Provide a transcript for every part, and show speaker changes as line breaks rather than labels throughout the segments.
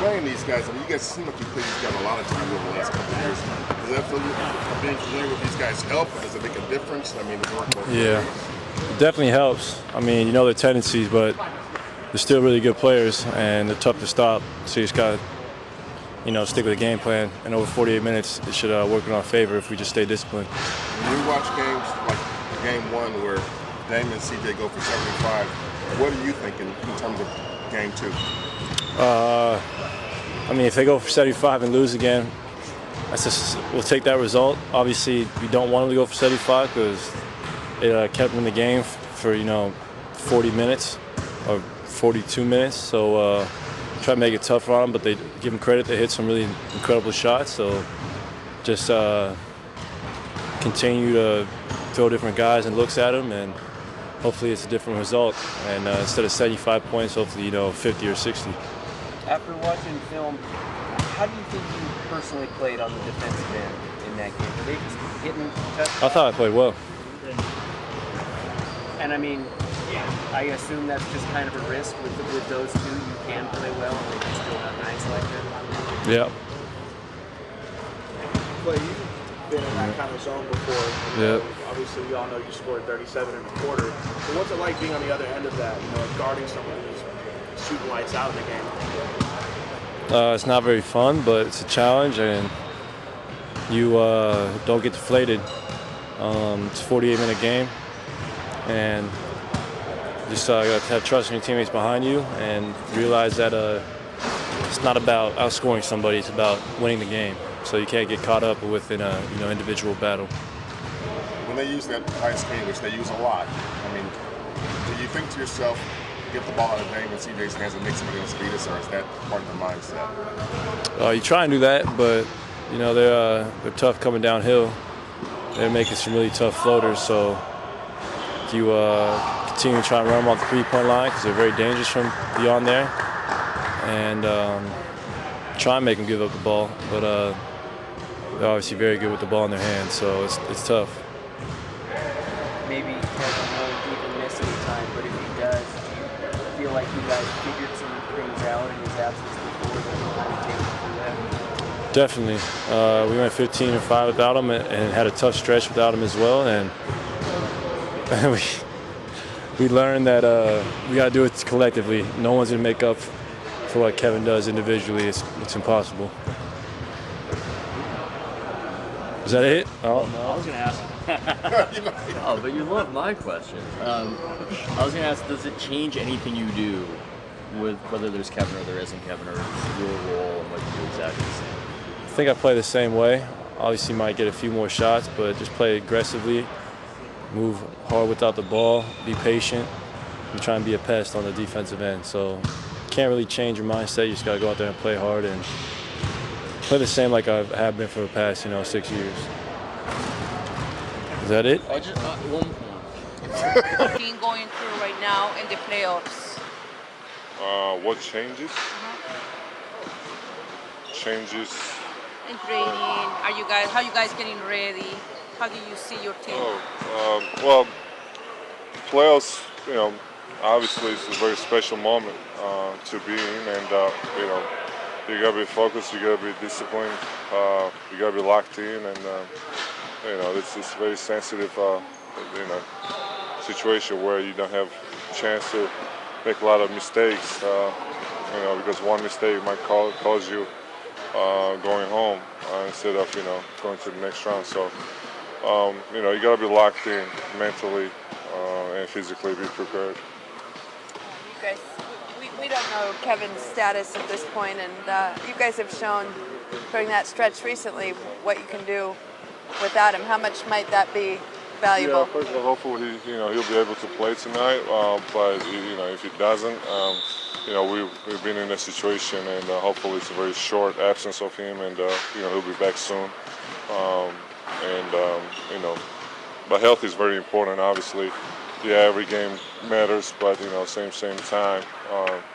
playing these guys, I mean, you guys seem like you played these guys a lot of time over the last couple of years. Does that feel being familiar with these guys help? Does it make a difference? I mean,
yeah, it definitely helps. I mean, you know their tendencies, but they're still really good players, and they're tough to stop. So you just got to, stick with the game plan. And over 48 minutes, it should work in our favor if we just stay disciplined.
When you watch games like Game 1 where Damian and CJ go for 75, what are you thinking in terms of Game 2?
I mean, if they go for 75 and lose again, we'll take that result. Obviously, we don't want them to go for 75 because it kept them in the game for 40 minutes or 42 minutes. So try to make it tougher on them, but they give them credit. They hit some really incredible shots. So just continue to throw different guys and looks at them, and hopefully it's a different result. And instead of 75 points, hopefully 50 or 60.
After watching film, how do you think you personally played on the defensive end in that game? Were they just hitting touchdowns?
I thought I played well.
And I mean, I assume that's just kind of a risk with those two. You can play well and they can still have nights like that.
Yeah.
Klay, you've been in that kind of zone before.
Yeah.
Obviously, we all know you scored 37 in a quarter. So what's it like being on the other end of that, guarding someone who's shooting lights out in the game?
It's not very fun, but it's a challenge, and you don't get deflated. It's a 48-minute game, and just got to have trust in your teammates behind you and realize that it's not about outscoring somebody, it's about winning the game. So you can't get caught up within a individual battle.
When they use that high screen, which they use a lot, I mean, do you think to yourself, get the ball out of Damian and CJ's hands and make somebody else beat us, or is that part of the mindset?
You try and do that, but they're tough coming downhill. They're making some really tough floaters, so if you continue to try and run them off the three-point line because they're very dangerous from beyond there, and try and make them give up the ball, but they're obviously very good with the ball in their hands, so it's tough.
Maybe Kevin won't even miss any time, but if he does, do you feel like you guys figured some things out in his absence before that will kind of take you through that?
Definitely. We went 15-5 without him and had a tough stretch without him as well, and we learned that we got to do it collectively. No one's going to make up for what Kevin does individually. It's impossible. Is that it?
Oh, no, I was going to ask. Oh, but you love my question. I was going to ask, does it change anything you do with whether there's Kevin or there isn't Kevin, or is your role and what you do exactly the same?
I think I play the same way. Obviously might get a few more shots, but just play aggressively, move hard without the ball, be patient, and try and be a pest on the defensive end. So can't really change your mindset. You just got to go out there and play hard and play the same like I have been for the past 6 years. Is that it?
Just one
Team going through right now in the playoffs.
What changes? Changes.
In training, how you guys getting ready? How do you see your team?
Well, playoffs, obviously it's a very special moment to be in, and you gotta be focused, you gotta be disciplined, you gotta be locked in, and it's a very sensitive, situation where you don't have a chance to make a lot of mistakes, because one mistake might cause you going home instead of going to the next round. So you got to be locked in mentally and physically, be prepared.
You guys, we don't know Kevin's status at this point, and you guys have shown during that stretch recently what you can do without him. How much might that be valuable?
Yeah, first of all, hopefully he'll be able to play tonight. But if he doesn't, we've been in a situation, and hopefully it's a very short absence of him, and he'll be back soon. But health is very important, obviously. Yeah, every game matters, but same time,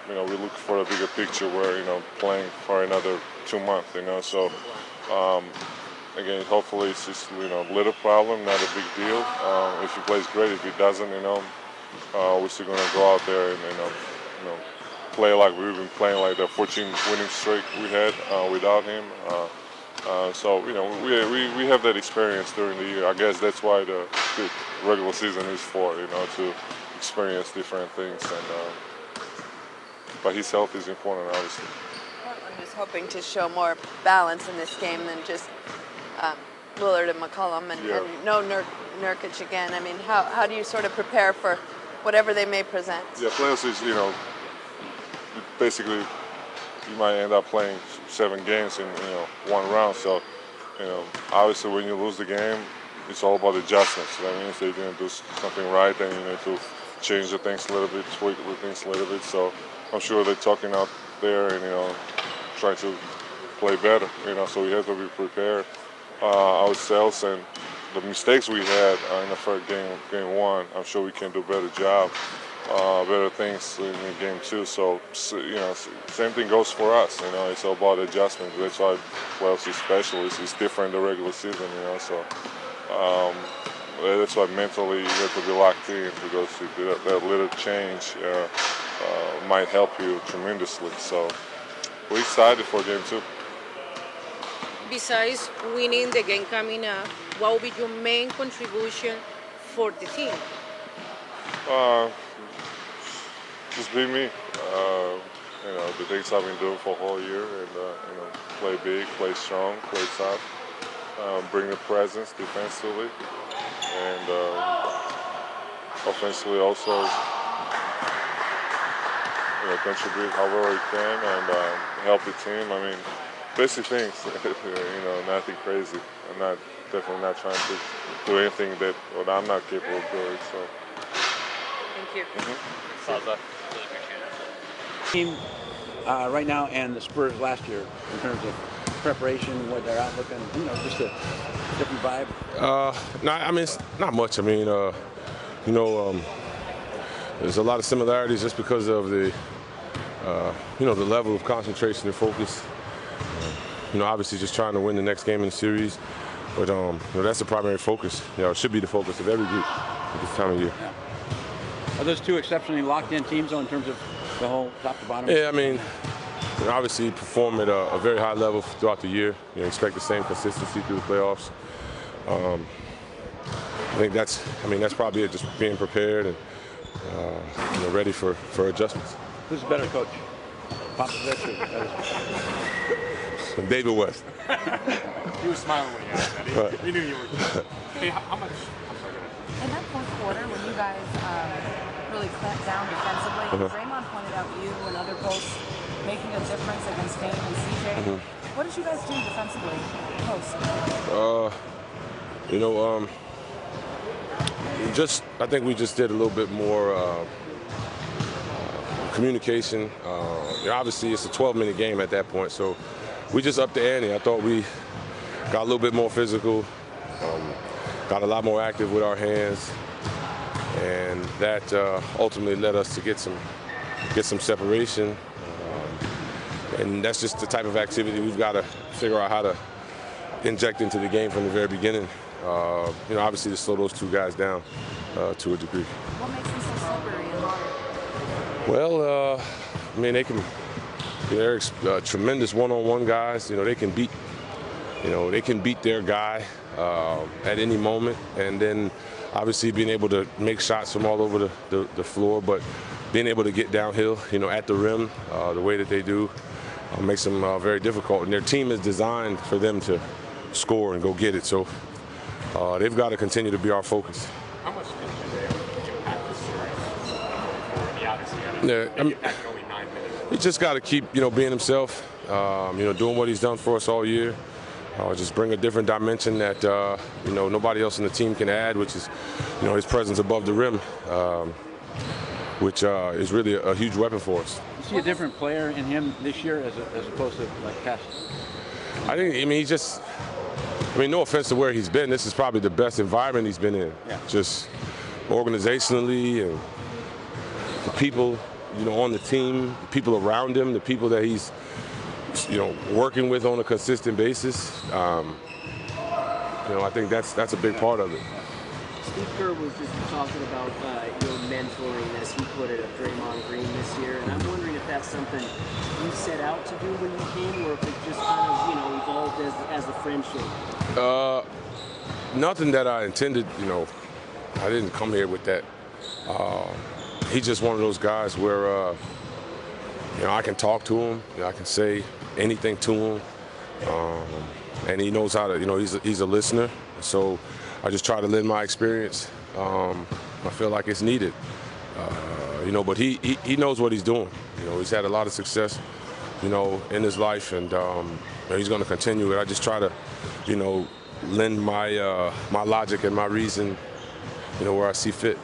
we look for a bigger picture where playing for another 2 months. So again, hopefully it's just a little problem, not a big deal. If he plays great, if he doesn't, we're still gonna go out there and play like we've been playing, like the 14 winning streak we had without him. So we have that experience during the year. I guess that's why the regular season is for, to experience different things. But his health is important, obviously.
I'm just hoping to show more balance in this game than just Willard and McCollum and no Nurkic again. I mean, how do you sort of prepare for whatever they may present?
Yeah, playoffs is, basically you might end up playing 7 games in, one round. So, obviously when you lose the game, it's all about adjustments. That means they didn't do something right, then you need to change the things a little bit, tweak the things a little bit. So I'm sure they're talking out there and, trying to play better, so we have to be prepared ourselves, and the mistakes we had in the first game 1, I'm sure we can do a better job, better things in game 2. So same thing goes for us. It's all about adjustment. That's why playoffs is special. It's different than the regular season. So that's why mentally you have to be locked in, because that little change might help you tremendously. So we're excited for game 2.
Besides winning the game coming up, what will be your main contribution for the team?
Just be me. The things I've been doing for a whole year, and play big, play strong, play tough, bring the presence defensively, and offensively also. Contribute however we can and help the team. I mean, basic things. Nothing crazy. I'm definitely not trying to do anything that I'm not capable of doing. So.
Thank you.
Zaza.
Team right now and the Spurs last year in terms of preparation, what they're outlook, and just a different vibe.
No, I mean it's not much. I mean, there's a lot of similarities just because of the the level of concentration and focus. Obviously just trying to win the next game in the series, but that's the primary focus. It should be the focus of every group at this time of year.
Yeah. Are those two exceptionally locked-in teams, though, in terms of the whole top to bottom?
Yeah, I mean, obviously perform at a very high level throughout the year. Expect the same consistency through the playoffs. I think that's probably it. Just being prepared and ready for adjustments.
Who's the better coach? Popovich or
David West.
He was smiling when he asked that. He knew you were. Hey, how much? I'm sorry.
In that fourth quarter, when you guys really clamped down defensively, Draymond pointed out you and other folks making a difference against Dame and CJ. What did you guys do defensively post?
I think we just did a little bit more communication. Obviously, it's a 12-minute game at that point, so we just upped the ante. I thought we got a little bit more physical, got a lot more active with our hands, and that ultimately led us to get some separation. And that's just the type of activity we've got to figure out how to inject into the game from the very beginning. Obviously to slow those two guys down to a degree.
What makes them so slippery and hard?
Well, they're tremendous one-on-one guys. They can beat their guy at any moment, and then obviously being able to make shots from all over the floor, but being able to get downhill, at the rim, the way that they do, makes them very difficult. And their team is designed for them to score and go get it. So they've got to continue to be our focus.
How much did they impact the series for the Odyssey? Only 9 minutes.
He just got to keep, being himself, doing what he's done for us all year. Just bring a different dimension that, nobody else in the team can add, which is, his presence above the rim, which is really a huge weapon for us.
You see a different player in him this year as opposed to past?
I think, no offense to where he's been, this is probably the best environment he's been in.
Yeah.
Just organizationally, and the people, on the team, the people around him, the people that he's, working with on a consistent basis. I think that's a big part of it.
Steve Kerr was just talking about your mentoring, as he put it, of Draymond Green this year. And I'm wondering if that's something you set out to do when you came, or if it just kind of, you know, evolved as a friendship.
Nothing that I intended, you know. I didn't come here with that. He's just one of those guys where, you know, I can talk to him. You know, I can say anything to him. And he knows how to, you know, he's a listener. So I just try to lend my experience. I feel like it's needed. You know, but he knows what he's doing. You know, he's had a lot of success, you know, in his life, and you know, he's going to continue it. I just try to, you know, lend my my logic and my reason, you know, where I see fit.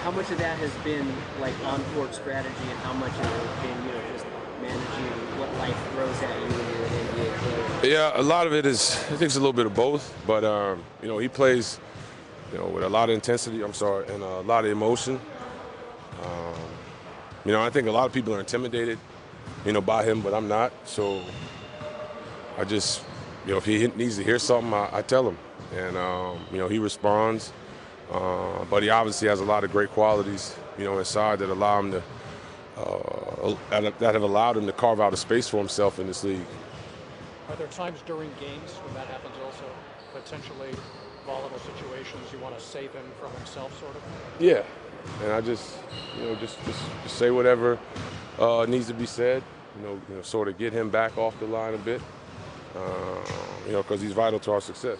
How much of that has been like on-court strategy, and how much of it has been, you know, just managing what life throws at you when you're an NBA player?
Yeah, a lot of it is, I think it's a little bit of both, but you know, he plays, you know, with a lot of intensity, and a lot of emotion. You know, I think a lot of people are intimidated, you know, by him, but I'm not. So I just, you know, if he needs to hear something, I tell him. And, you know, he responds. But he obviously has a lot of great qualities, you know, inside that allow him to, that have allowed him to carve out a space for himself in this league.
Are there times during games when that happens also? Potentially volatile situations, you want to save him from himself, sort of?
Yeah, and I just, you know, just say whatever needs to be said, you know, sort of get him back off the line a bit, you know, because he's vital to our success.